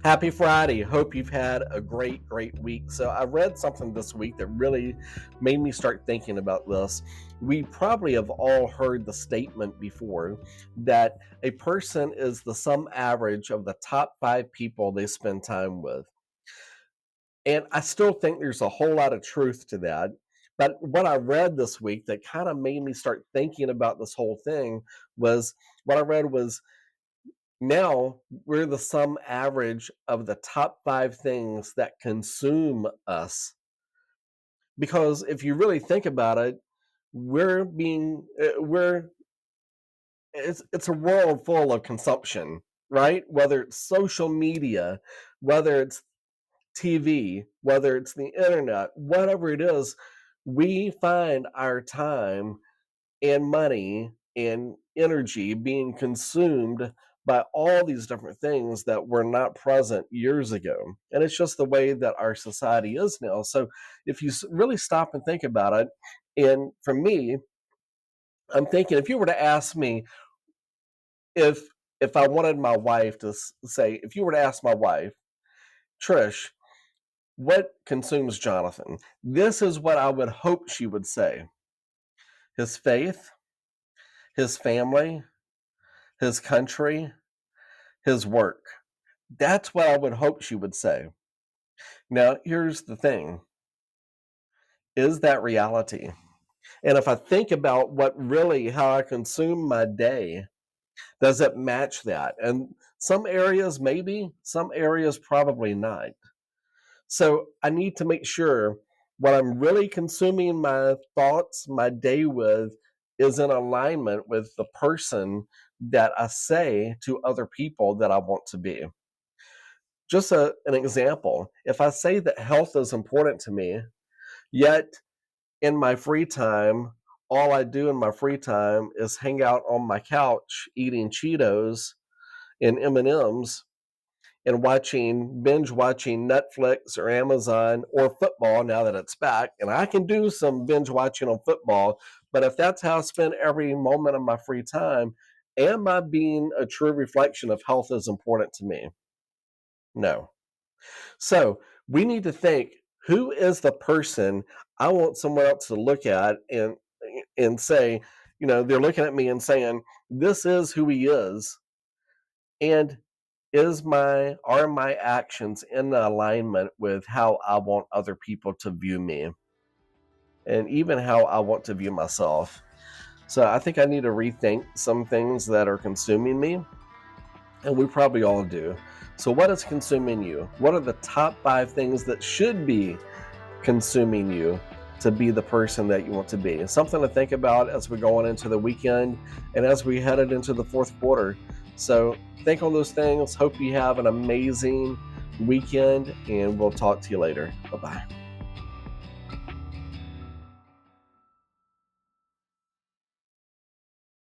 Happy Friday. Hope you've had a great week. So, I read something this week that really made me start thinking about this. We probably have all heard the statement before that a person is the sum average of the top 5 people they spend time with. And I still think there's a whole lot of truth to that. But what I read this week that kind of made me start thinking about this whole thing was what I read was now we're the sum average of the top 5 things that consume us. Because if you really think about it, we're it's a world full of consumption, right? Whether it's social media, whether it's TV, whether it's the internet, whatever it is, we find our time and money and energy being consumed by all these different things that were not present years ago. And it's just the way that our society is now. So if you really stop and think about it, and for me, I'm thinking if you were to ask me if I wanted my wife to say, if you were to ask my wife, Trish, what consumes Jonathan? This is what I would hope she would say: his faith, his family, his country, his work. That's what I would hope she would say. Now, here's the thing: is that reality? And if I think about how I consume my day, does it match that? And some areas, maybe, some areas, probably not. So I need to make sure what I'm really consuming my thoughts, my day with, is in alignment with the person that I say to other people that I want to be. Just an example, if I say that health is important to me, yet in my free time, all I do in my free time is hang out on my couch eating Cheetos and M&Ms and binge watching Netflix or Amazon or football now that it's back. And I can do some binge watching on football, but if that's how I spend every moment of my free time, am I being a true reflection of health is important to me? No. So we need to think, who is the person I want someone else to look at and say, they're looking at me and saying, this is who he is. And are my actions in alignment with how I want other people to view me and even how I want to view myself? So I think I need to rethink some things that are consuming me, and we probably all do. So what is consuming you? What are the top 5 things that should be consuming you to be the person that you want to be? Something to think about as we're going into the weekend and as we headed into the fourth quarter. So think on those things. Hope you have an amazing weekend, and we'll talk to you later. Bye-bye.